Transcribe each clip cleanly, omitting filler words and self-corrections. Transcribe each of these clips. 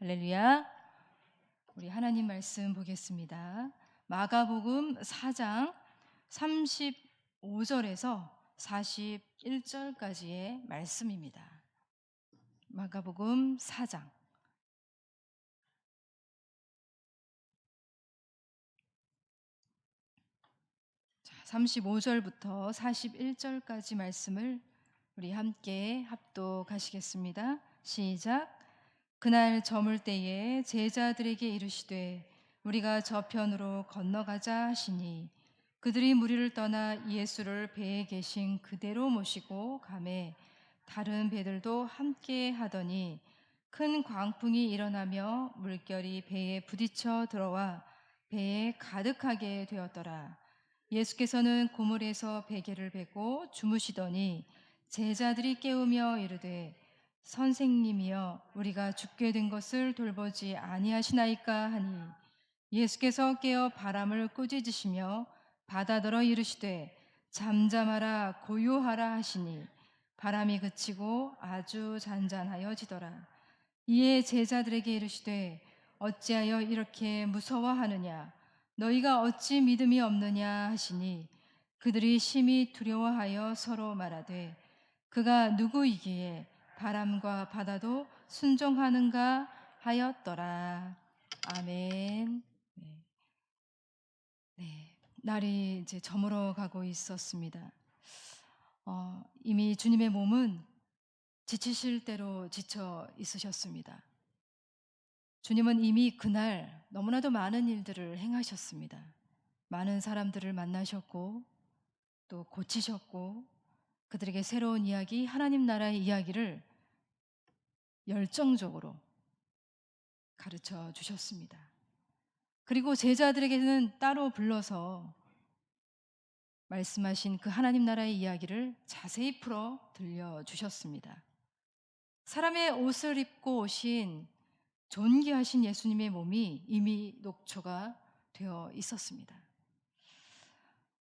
할렐루야. 우리 하나님 말씀 보겠습니다. 마가복음 4장 35절에서 41절까지의 말씀입니다. 마가복음 4장 35절부터 41절까지 말씀을 우리 함께 합독하시겠습니다. 시작. 그날 저물 때에 제자들에게 이르시되 우리가 저편으로 건너가자 하시니 그들이 무리를 떠나 예수를 배에 계신 그대로 모시고 가매 다른 배들도 함께 하더니 큰 광풍이 일어나며 물결이 배에 부딪혀 들어와 배에 가득하게 되었더라. 예수께서는 고물에서 베개를 베고 주무시더니 제자들이 깨우며 이르되 선생님이여 우리가 죽게 된 것을 돌보지 아니하시나이까 하니 예수께서 깨어 바람을 꾸짖으시며 바다더러 이르시되 잠잠하라 고요하라 하시니 바람이 그치고 아주 잔잔하여지더라. 이에 제자들에게 이르시되 어찌하여 이렇게 무서워하느냐 너희가 어찌 믿음이 없느냐 하시니 그들이 심히 두려워하여 서로 말하되 그가 누구이기에 바람과 바다도 순종하는가 하였더라. 아멘. 네. 날이 이제 저물어 가고 있었습니다. 이미 주님의 몸은 지치실 대로 지쳐 있으셨습니다. 주님은 이미 그날 너무나도 많은 일들을 행하셨습니다. 많은 사람들을 만나셨고 또 고치셨고 그들에게 새로운 이야기, 하나님 나라의 이야기를 열정적으로 가르쳐 주셨습니다. 그리고 제자들에게는 따로 불러서 말씀하신 그 하나님 나라의 이야기를 자세히 풀어 들려주셨습니다. 사람의 옷을 입고 오신 존귀하신 예수님의 몸이 이미 녹초가 되어 있었습니다.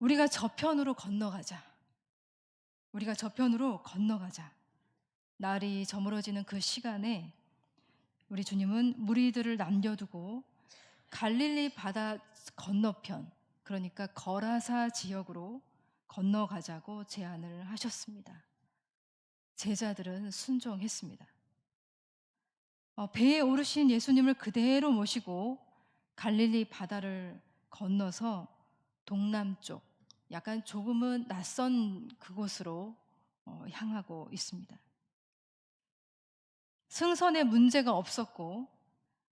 우리가 저편으로 건너가자. 우리가 저편으로 건너가자. 날이 저물어지는 그 시간에 우리 주님은 무리들을 남겨두고 갈릴리 바다 건너편, 그러니까 거라사 지역으로 건너가자고 제안을 하셨습니다. 제자들은 순종했습니다. 배에 오르신 예수님을 그대로 모시고 갈릴리 바다를 건너서 동남쪽, 약간 조금은 낯선 그곳으로 향하고 있습니다. 승선에 문제가 없었고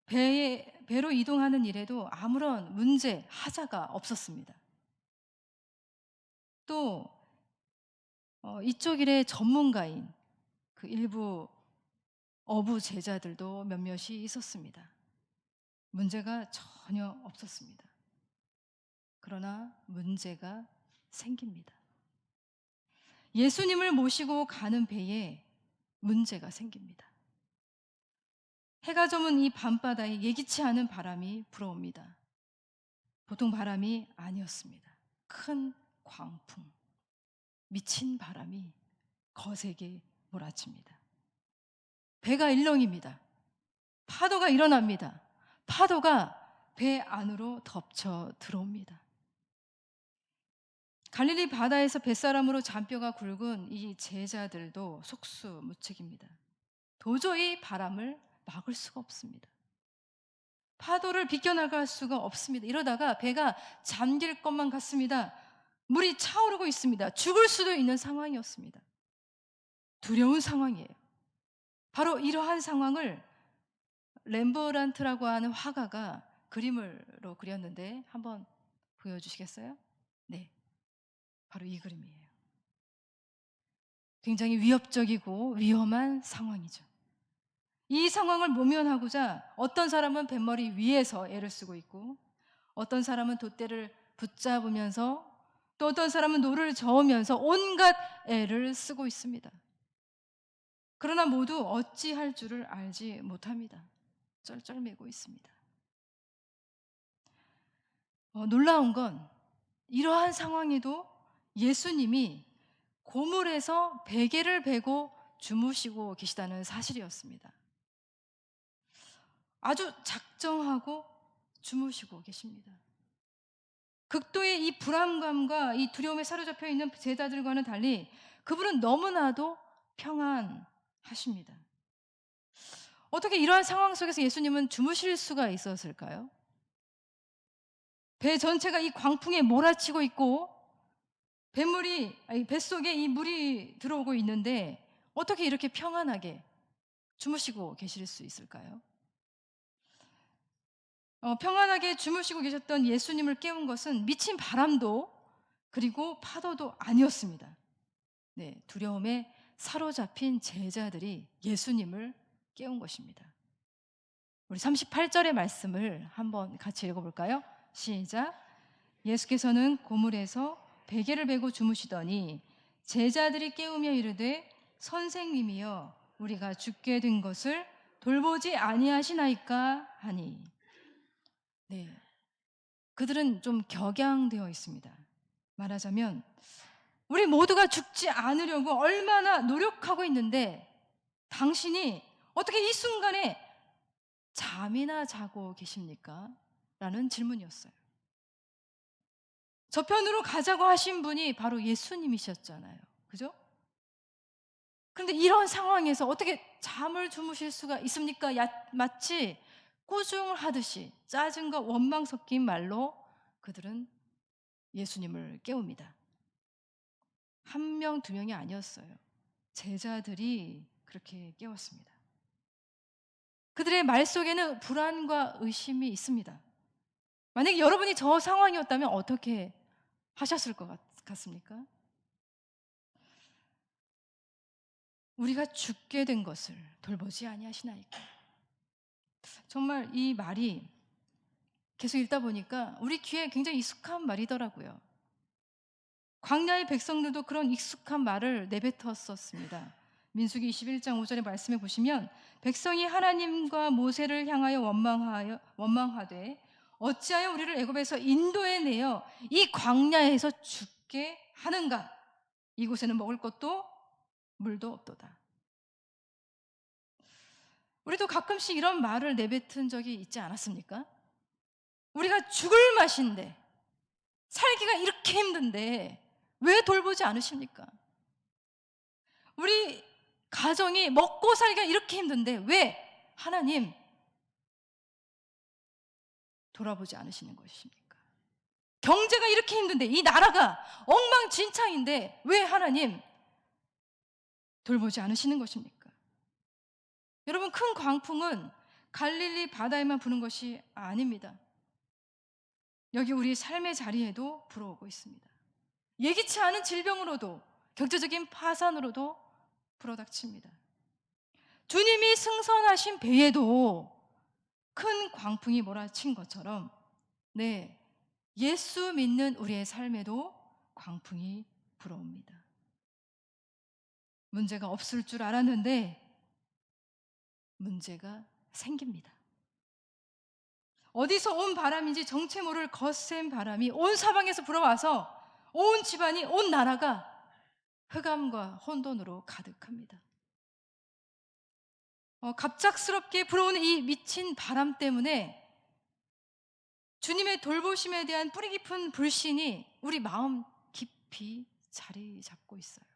배로 이동하는 일에도 아무런 문제, 하자가 없었습니다. 또 이쪽 일의 전문가인 그 일부 어부 제자들도 몇몇이 있었습니다. 문제가 전혀 없었습니다. 그러나 문제가 생깁니다. 예수님을 모시고 가는 배에 문제가 생깁니다. 해가 저문 이 밤바다에 예기치 않은 바람이 불어옵니다. 보통 바람이 아니었습니다. 큰 광풍, 미친 바람이 거세게 몰아칩니다. 배가 일렁입니다. 파도가 일어납니다. 파도가 배 안으로 덮쳐 들어옵니다. 갈릴리 바다에서 뱃사람으로 잔뼈가 굵은 이 제자들도 속수무책입니다. 도저히 바람을 막을 수가 없습니다. 파도를 비껴나갈 수가 없습니다. 이러다가 배가 잠길 것만 같습니다. 물이 차오르고 있습니다. 죽을 수도 있는 상황이었습니다. 두려운 상황이에요. 바로 이러한 상황을 렘브란트라고 하는 화가가 그림으로 그렸는데 한번 보여주시겠어요? 네, 바로 이 그림이에요. 굉장히 위협적이고 위험한 상황이죠. 이 상황을 모면하고자 어떤 사람은 뱃머리 위에서 애를 쓰고 있고 어떤 사람은 돛대를 붙잡으면서 또 어떤 사람은 노를 저으면서 온갖 애를 쓰고 있습니다. 그러나 모두 어찌할 줄을 알지 못합니다. 쩔쩔매고 있습니다. 놀라운 건 이러한 상황에도 예수님이 고물에서 베개를 베고 주무시고 계시다는 사실이었습니다. 아주 작정하고 주무시고 계십니다. 극도의 이 불안감과 이 두려움에 사로잡혀 있는 제자들과는 달리 그분은 너무나도 평안하십니다. 어떻게 이러한 상황 속에서 예수님은 주무실 수가 있었을까요? 배 전체가 이 광풍에 몰아치고 있고 뱃속에 이 물이 들어오고 있는데 어떻게 이렇게 평안하게 주무시고 계실 수 있을까요? 평안하게 주무시고 계셨던 예수님을 깨운 것은 미친 바람도 그리고 파도도 아니었습니다. 네, 두려움에 사로잡힌 제자들이 예수님을 깨운 것입니다. 우리 38절의 말씀을 한번 같이 읽어볼까요? 시작. 예수께서는 고물에서 베개를 베고 주무시더니 제자들이 깨우며 이르되 선생님이여 우리가 죽게 된 것을 돌보지 아니하시나이까 하니. 네, 그들은 좀 격양되어 있습니다. 말하자면 우리 모두가 죽지 않으려고 얼마나 노력하고 있는데 당신이 어떻게 이 순간에 잠이나 자고 계십니까? 라는 질문이었어요. 저편으로 가자고 하신 분이 바로 예수님이셨잖아요. 그죠? 그런데 이런 상황에서 어떻게 잠을 주무실 수가 있습니까? 마치 꾸중을 하듯이 짜증과 원망 섞인 말로 그들은 예수님을 깨웁니다. 한 명, 두 명이 아니었어요. 제자들이 그렇게 깨웠습니다. 그들의 말 속에는 불안과 의심이 있습니다. 만약에 여러분이 저 상황이었다면 어떻게 하셨을 것 같습니까? 우리가 죽게 된 것을 돌보지 아니하시나이까. 정말 이 말이 계속 읽다 보니까 우리 귀에 굉장히 익숙한 말이더라고요. 광야의 백성들도 그런 익숙한 말을 내뱉었었습니다. 민수기 21장 5절의 말씀에 보시면 백성이 하나님과 모세를 향하여 원망하되 어찌하여 우리를 애굽에서 인도해 내어 이 광야에서 죽게 하는가? 이곳에는 먹을 것도 물도 없도다. 우리도 가끔씩 이런 말을 내뱉은 적이 있지 않았습니까? 우리가 죽을 맛인데 살기가 이렇게 힘든데 왜 돌보지 않으십니까? 우리 가정이 먹고 살기가 이렇게 힘든데 왜 하나님 돌아보지 않으시는 것입니까? 경제가 이렇게 힘든데 이 나라가 엉망진창인데 왜 하나님 돌보지 않으시는 것입니까? 여러분, 큰 광풍은 갈릴리 바다에만 부는 것이 아닙니다. 여기 우리 삶의 자리에도 불어오고 있습니다. 예기치 않은 질병으로도 경제적인 파산으로도 불어닥칩니다. 주님이 승선하신 배에도 큰 광풍이 몰아친 것처럼 네, 예수 믿는 우리의 삶에도 광풍이 불어옵니다. 문제가 없을 줄 알았는데 문제가 생깁니다. 어디서 온 바람인지 정체 모를 거센 바람이 온 사방에서 불어와서 온 집안이, 온 나라가 흑암과 혼돈으로 가득합니다. 갑작스럽게 불어오는 이 미친 바람 때문에 주님의 돌보심에 대한 뿌리 깊은 불신이 우리 마음 깊이 자리 잡고 있어요.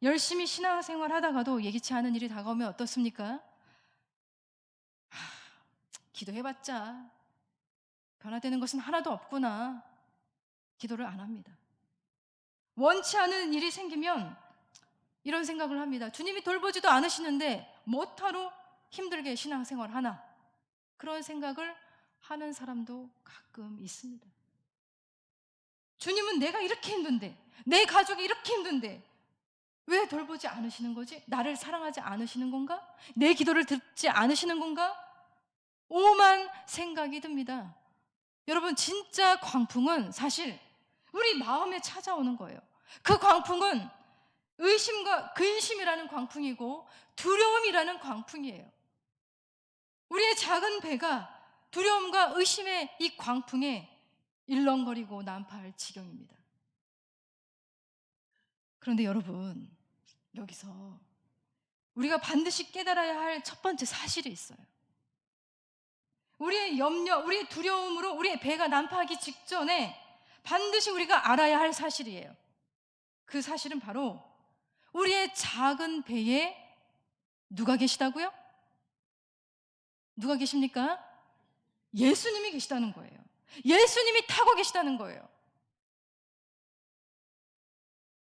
열심히 신앙생활 하다가도 예기치 않은 일이 다가오면 어떻습니까? 기도해봤자 변화되는 것은 하나도 없구나. 기도를 안 합니다. 원치 않은 일이 생기면 이런 생각을 합니다. 주님이 돌보지도 않으시는데 뭐하러 힘들게 신앙생활 하나? 그런 생각을 하는 사람도 가끔 있습니다. 주님은 내가 이렇게 힘든데, 내 가족이 이렇게 힘든데 왜 돌보지 않으시는 거지? 나를 사랑하지 않으시는 건가? 내 기도를 듣지 않으시는 건가? 오만 생각이 듭니다. 여러분, 진짜 광풍은 사실 우리 마음에 찾아오는 거예요. 그 광풍은 의심과 근심이라는 광풍이고 두려움이라는 광풍이에요. 우리의 작은 배가 두려움과 의심의 이 광풍에 일렁거리고 난파할 지경입니다. 그런데 여러분, 여기서 우리가 반드시 깨달아야 할 첫 번째 사실이 있어요. 우리의 염려, 우리의 두려움으로 우리의 배가 난파하기 직전에 반드시 우리가 알아야 할 사실이에요. 그 사실은 바로 우리의 작은 배에 누가 계시다고요? 누가 계십니까? 예수님이 계시다는 거예요. 예수님이 타고 계시다는 거예요.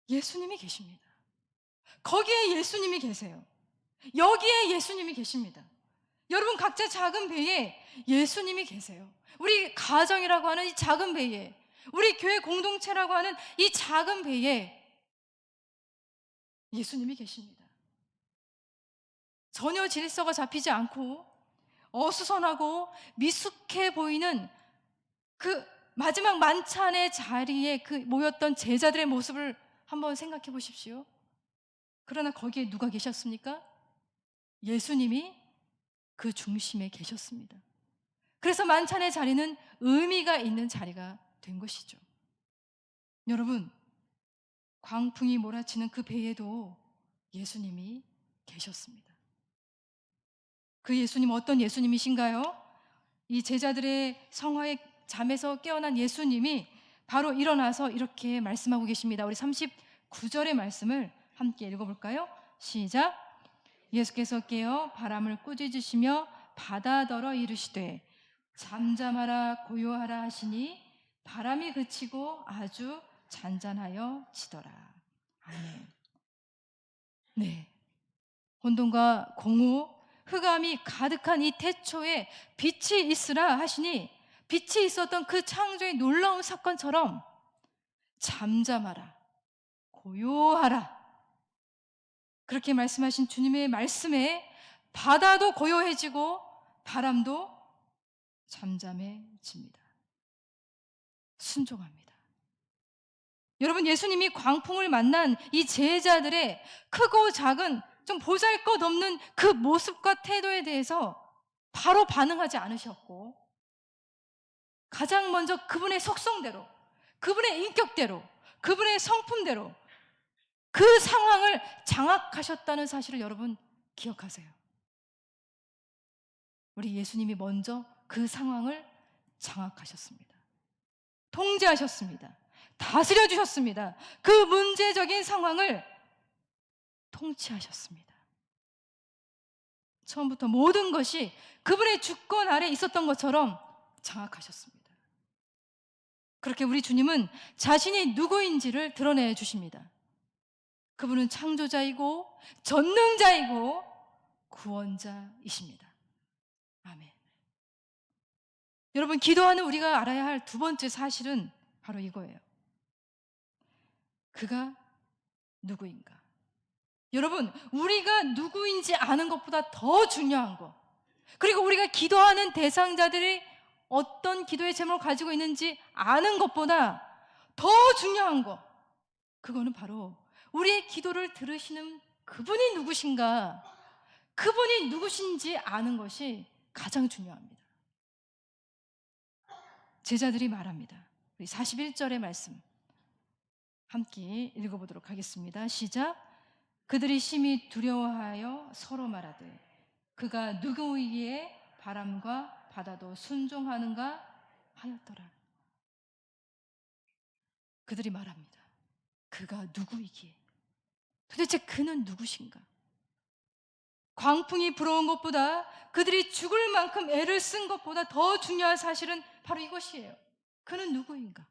예수님이 계십니다. 거기에 예수님이 계세요. 여기에 예수님이 계십니다. 여러분 각자 작은 배에 예수님이 계세요. 우리 가정이라고 하는 이 작은 배에, 우리 교회 공동체라고 하는 이 작은 배에 예수님이 계십니다. 전혀 질서가 잡히지 않고 어수선하고 미숙해 보이는 그 마지막 만찬의 자리에 그 모였던 제자들의 모습을 한번 생각해 보십시오. 그러나 거기에 누가 계셨습니까? 예수님이 그 중심에 계셨습니다. 그래서 만찬의 자리는 의미가 있는 자리가 된 것이죠. 여러분, 광풍이 몰아치는 그 배에도 예수님이 계셨습니다. 그 예수님 어떤 예수님이신가요? 이 제자들의 성화의 잠에서 깨어난 예수님이 바로 일어나서 이렇게 말씀하고 계십니다. 우리 39절의 말씀을 함께 읽어볼까요? 시작. 예수께서 깨어 바람을 꾸짖으시며 바다더러 이르시되 잠잠하라 고요하라 하시니 바람이 그치고 아주 잔잔하여 지더라. 아멘. 네, 혼돈과 공허, 흑암이 가득한 이 태초에 빛이 있으라 하시니 빛이 있었던 그 창조의 놀라운 사건처럼 잠잠하라, 고요하라, 그렇게 말씀하신 주님의 말씀에 바다도 고요해지고 바람도 잠잠해집니다. 순종합니다. 여러분, 예수님이 광풍을 만난 이 제자들의 크고 작은 좀 보잘것없는 그 모습과 태도에 대해서 바로 반응하지 않으셨고, 가장 먼저 그분의 속성대로, 그분의 인격대로, 그분의 성품대로 그 상황을 장악하셨다는 사실을 여러분 기억하세요. 우리 예수님이 먼저 그 상황을 장악하셨습니다. 통제하셨습니다. 다스려 주셨습니다. 그 문제적인 상황을 통치하셨습니다. 처음부터 모든 것이 그분의 주권 아래 있었던 것처럼 장악하셨습니다. 그렇게 우리 주님은 자신이 누구인지를 드러내 주십니다. 그분은 창조자이고 전능자이고 구원자이십니다. 아멘. 여러분, 기도하는 우리가 알아야 할 두 번째 사실은 바로 이거예요. 그가 누구인가? 여러분, 우리가 누구인지 아는 것보다 더 중요한 것, 그리고 우리가 기도하는 대상자들이 어떤 기도의 제목을 가지고 있는지 아는 것보다 더 중요한 것, 그거는 바로 우리의 기도를 들으시는 그분이 누구신가, 그분이 누구신지 아는 것이 가장 중요합니다. 제자들이 말합니다. 우리 41절의 말씀 함께 읽어보도록 하겠습니다. 시작. 그들이 심히 두려워하여 서로 말하되 그가 누구이기에 바람과 바다도 순종하는가 하였더라. 그들이 말합니다. 그가 누구이기에, 도대체 그는 누구신가? 광풍이 불어온 것보다, 그들이 죽을 만큼 애를 쓴 것보다 더 중요한 사실은 바로 이것이에요. 그는 누구인가?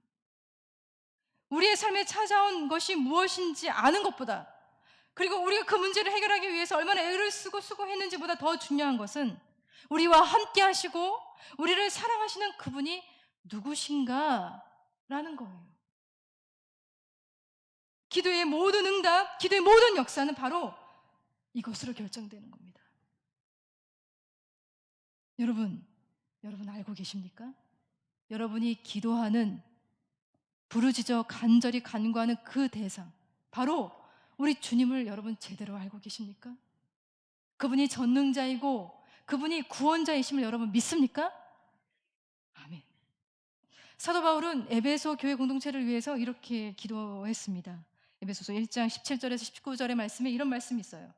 우리의 삶에 찾아온 것이 무엇인지 아는 것보다, 그리고 우리가 그 문제를 해결하기 위해서 얼마나 애를 쓰고 수고했는지보다 더 중요한 것은 우리와 함께 하시고 우리를 사랑하시는 그분이 누구신가라는 거예요. 기도의 모든 응답, 기도의 모든 역사는 바로 이것으로 결정되는 겁니다. 여러분 알고 계십니까? 여러분이 기도하는, 부르짖어 간절히 간구하는 그 대상, 바로 우리 주님을 여러분 제대로 알고 계십니까? 그분이 전능자이고 그분이 구원자이심을 여러분 믿습니까? 아멘. 사도 바울은 에베소 교회 공동체를 위해서 이렇게 기도했습니다. 에베소서 1장 17절에서 19절의 말씀에 이런 말씀이 있어요.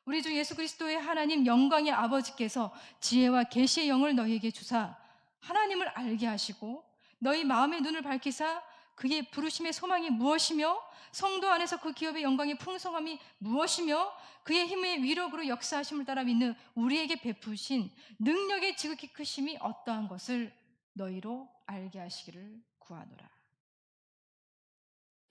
우리 주 예수 그리스도의 하나님 영광의 아버지께서 지혜와 계시의 영을 너희에게 주사 하나님을 알게 하시고 너희 마음의 눈을 밝히사 그의 부르심의 소망이 무엇이며 성도 안에서 그 기업의 영광의 풍성함이 무엇이며 그의 힘의 위력으로 역사하심을 따라 믿는 우리에게 베푸신 능력의 지극히 크심이 어떠한 것을 너희로 알게 하시기를 구하노라.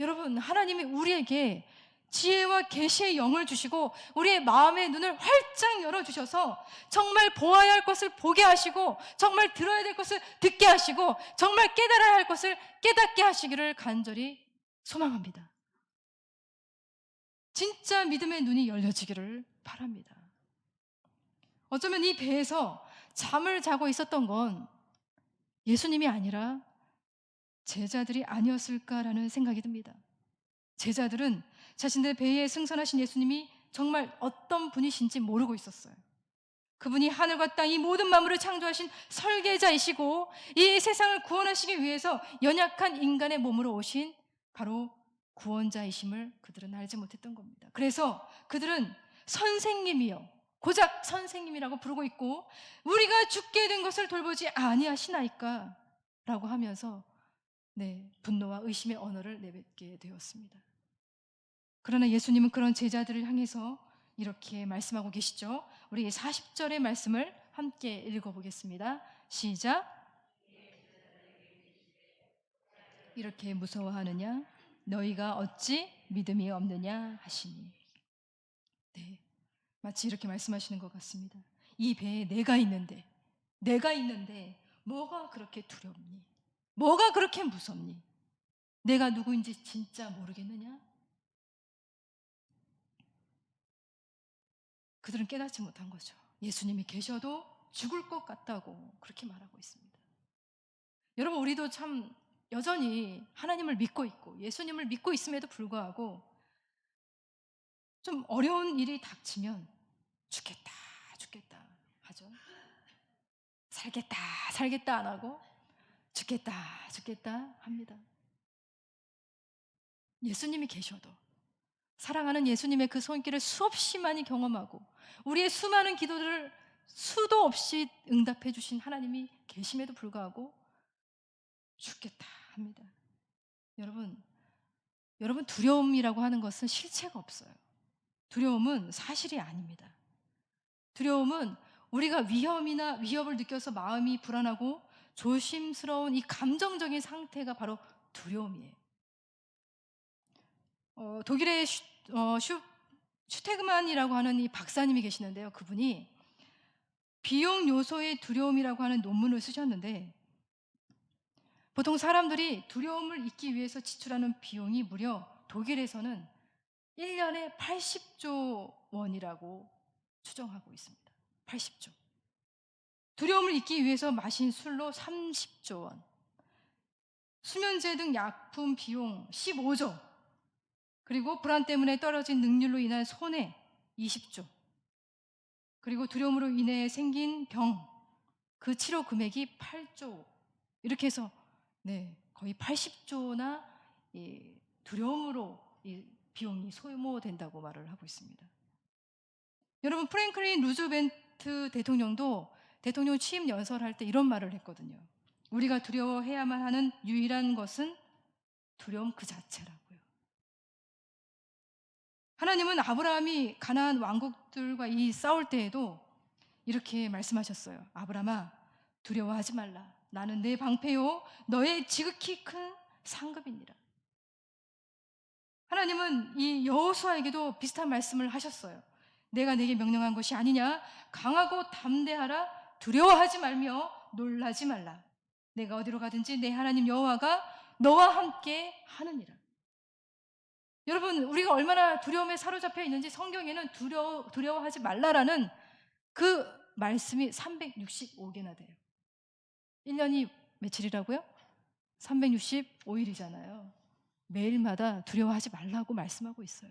여러분, 하나님이 우리에게 지혜와 계시의 영을 주시고 우리의 마음의 눈을 활짝 열어주셔서 정말 보아야 할 것을 보게 하시고 정말 들어야 될 것을 듣게 하시고 정말 깨달아야 할 것을 깨닫게 하시기를 간절히 소망합니다. 진짜 믿음의 눈이 열려지기를 바랍니다. 어쩌면 이 배에서 잠을 자고 있었던 건 예수님이 아니라 제자들이 아니었을까라는 생각이 듭니다. 제자들은 자신들 배에 승선하신 예수님이 정말 어떤 분이신지 모르고 있었어요. 그분이 하늘과 땅 이 모든 만물을 창조하신 설계자이시고 이 세상을 구원하시기 위해서 연약한 인간의 몸으로 오신 바로 구원자이심을 그들은 알지 못했던 겁니다. 그래서 그들은 선생님이요, 고작 선생님이라고 부르고 있고 우리가 죽게 된 것을 돌보지 아니하시나이까 라고 하면서 분노와 의심의 언어를 내뱉게 되었습니다. 그러나 예수님은 그런 제자들을 향해서 이렇게 말씀하고 계시죠. 우리 40절의 말씀을 함께 읽어보겠습니다. 시작. 이렇게 무서워하느냐? 너희가 어찌 믿음이 없느냐 하시니. 네, 마치 이렇게 말씀하시는 것 같습니다. 이 배에 내가 있는데 뭐가 그렇게 두렵니? 뭐가 그렇게 무섭니? 내가 누구인지 진짜 모르겠느냐? 그들은 깨닫지 못한 거죠. 예수님이 계셔도 죽을 것 같다고 그렇게 말하고 있습니다. 여러분, 우리도 참 여전히 하나님을 믿고 있고 예수님을 믿고 있음에도 불구하고 좀 어려운 일이 닥치면 죽겠다 하죠. 살겠다 안 하고 죽겠다 합니다. 예수님이 계셔도 사랑하는 예수님의 그 손길을 수없이 많이 경험하고 우리의 수많은 기도들을 수도 없이 응답해 주신 하나님이 계심에도 불구하고 죽겠다 합니다. 여러분 두려움이라고 하는 것은 실체가 없어요. 두려움은 사실이 아닙니다. 두려움은 우리가 위협을 느껴서 마음이 불안하고 조심스러운 이 감정적인 상태가 바로 두려움이에요. 독일의 슈테그만이라고 하는 이 박사님이 계시는데요. 그분이 비용 요소의 두려움이라고 하는 논문을 쓰셨는데 보통 사람들이 두려움을 잊기 위해서 지출하는 비용이 무려 독일에서는 1년에 80조 원이라고 추정하고 있습니다. 80조. 두려움을 잊기 위해서 마신 술로 30조 원. 수면제 등 약품 비용 15조. 그리고 불안 때문에 떨어진 능률로 인한 손해 20조. 그리고 두려움으로 인해 생긴 병, 그 치료 금액이 8조. 이렇게 해서 거의 80조나 두려움으로 이 비용이 소모된다고 말을 하고 있습니다. 여러분, 프랭클린 루즈벨트 대통령도 대통령 취임 연설할 때 이런 말을 했거든요. 우리가 두려워해야만 하는 유일한 것은 두려움 그 자체라고요. 하나님은 아브라함이 가나안 왕국들과 싸울 때에도 이렇게 말씀하셨어요. 아브라함아, 두려워하지 말라. 나는 내 방패요 너의 지극히 큰 상급이니라. 하나님은 이 여호수아에게도 비슷한 말씀을 하셨어요. 내가 네게 명령한 것이 아니냐? 강하고 담대하라. 두려워하지 말며 놀라지 말라. 내가 어디로 가든지 내 하나님 여호와가 너와 함께 하느니라. 여러분, 우리가 얼마나 두려움에 사로잡혀 있는지 성경에는 두려워하지 말라라는 그 말씀이 365개나 돼요. 1년이 며칠이라고요? 365일이잖아요. 매일마다 두려워하지 말라고 말씀하고 있어요.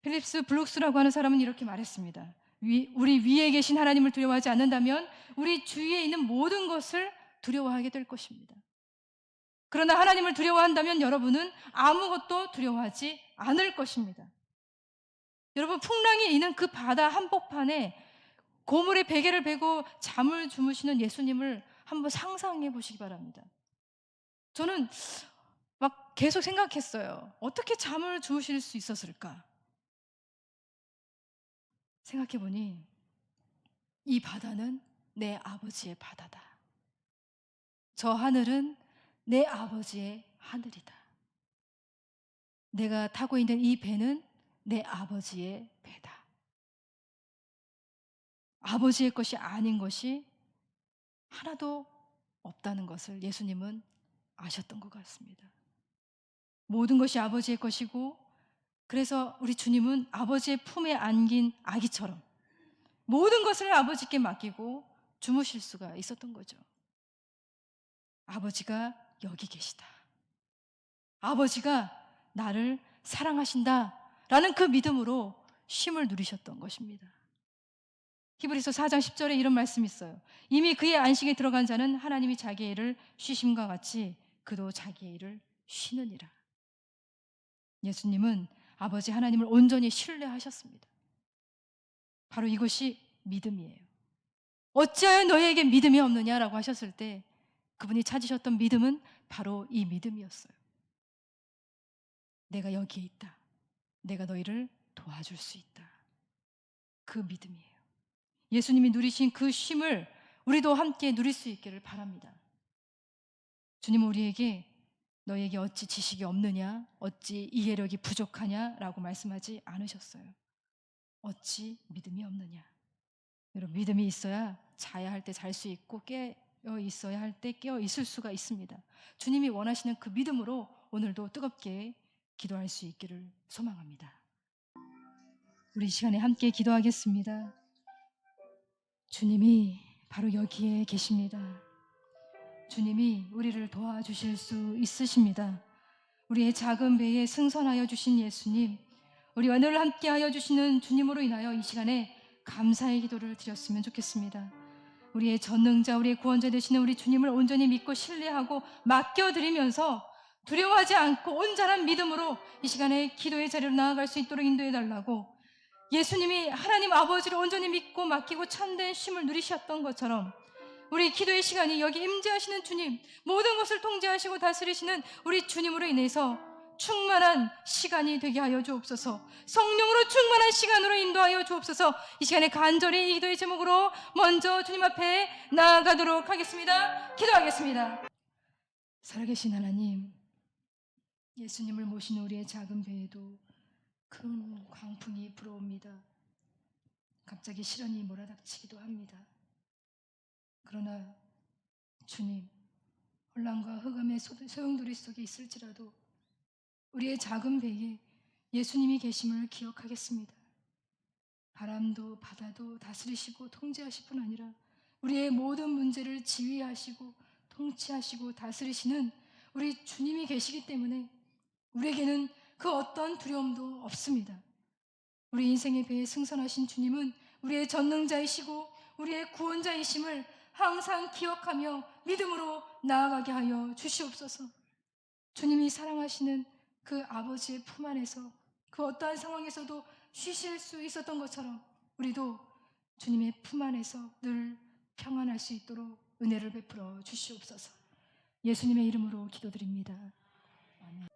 필립스 블룩스라고 하는 사람은 이렇게 말했습니다. 우리 위에 계신 하나님을 두려워하지 않는다면 우리 주위에 있는 모든 것을 두려워하게 될 것입니다. 그러나 하나님을 두려워한다면 여러분은 아무것도 두려워하지 않을 것입니다. 여러분, 풍랑이 있는 그 바다 한복판에 고물의 베개를 베고 잠을 주무시는 예수님을 한번 상상해 보시기 바랍니다. 저는 막 계속 생각했어요. 어떻게 잠을 주무실 수 있었을까? 생각해 보니 이 바다는 내 아버지의 바다다. 저 하늘은 내 아버지의 하늘이다. 내가 타고 있는 이 배는 내 아버지의 배다. 아버지의 것이 아닌 것이 하나도 없다는 것을 예수님은 아셨던 것 같습니다. 모든 것이 아버지의 것이고, 그래서 우리 주님은 아버지의 품에 안긴 아기처럼 모든 것을 아버지께 맡기고 주무실 수가 있었던 거죠. 아버지가 여기 계시다. 아버지가 나를 사랑하신다. 라는 그 믿음으로 쉼을 누리셨던 것입니다. 히브리서 4장 10절에 이런 말씀이 있어요. 이미 그의 안식에 들어간 자는 하나님이 자기의 일을 쉬심과 같이 그도 자기의 일을 쉬느니라. 예수님은 아버지 하나님을 온전히 신뢰하셨습니다. 바로 이것이 믿음이에요. 어찌하여 너희에게 믿음이 없느냐라고 하셨을 때 그분이 찾으셨던 믿음은 바로 이 믿음이었어요. 내가 여기에 있다. 내가 너희를 도와줄 수 있다. 그 믿음이에요. 예수님이 누리신 그 쉼을 우리도 함께 누릴 수 있기를 바랍니다. 주님은 우리에게 너희에게 어찌 지식이 없느냐, 어찌 이해력이 부족하냐라고 말씀하지 않으셨어요. 어찌 믿음이 없느냐. 여러분, 믿음이 있어야 자야 할 때 잘 수 있고 깨어 있어야 할 때 깨어 있을 수가 있습니다. 주님이 원하시는 그 믿음으로 오늘도 뜨겁게 기도할 수 있기를 소망합니다. 우리 시간에 함께 기도하겠습니다. 주님이 바로 여기에 계십니다. 주님이 우리를 도와주실 수 있으십니다. 우리의 작은 배에 승선하여 주신 예수님, 우리와 늘 함께하여 주시는 주님으로 인하여 이 시간에 감사의 기도를 드렸으면 좋겠습니다. 우리의 전능자, 우리의 구원자 되시는 우리 주님을 온전히 믿고 신뢰하고 맡겨드리면서 두려워하지 않고 온전한 믿음으로 이 시간에 기도의 자리로 나아갈 수 있도록 인도해달라고, 예수님이 하나님 아버지를 온전히 믿고 맡기고 참된 쉼을 누리셨던 것처럼 우리 기도의 시간이 여기 임재하시는 주님, 모든 것을 통제하시고 다스리시는 우리 주님으로 인해서 충만한 시간이 되게 하여 주옵소서. 성령으로 충만한 시간으로 인도하여 주옵소서. 이 시간에 간절히 이 기도의 제목으로 먼저 주님 앞에 나아가도록 하겠습니다. 기도하겠습니다. 살아계신 하나님, 예수님을 모신 우리의 작은 배에도 큰 광풍이 불어옵니다. 갑자기 시련이 몰아닥치기도 합니다. 그러나 주님, 혼란과 흑암의 소용돌이 속에 있을지라도 우리의 작은 배에 예수님이 계심을 기억하겠습니다. 바람도 바다도 다스리시고 통제하실 뿐 아니라 우리의 모든 문제를 지휘하시고 통치하시고 다스리시는 우리 주님이 계시기 때문에 우리에게는 그 어떤 두려움도 없습니다. 우리 인생의 배에 승선하신 주님은 우리의 전능자이시고 우리의 구원자이심을 항상 기억하며 믿음으로 나아가게 하여 주시옵소서. 주님이 사랑하시는 그 아버지의 품 안에서 그 어떠한 상황에서도 쉬실 수 있었던 것처럼 우리도 주님의 품 안에서 늘 평안할 수 있도록 은혜를 베풀어 주시옵소서. 예수님의 이름으로 기도드립니다. 아멘.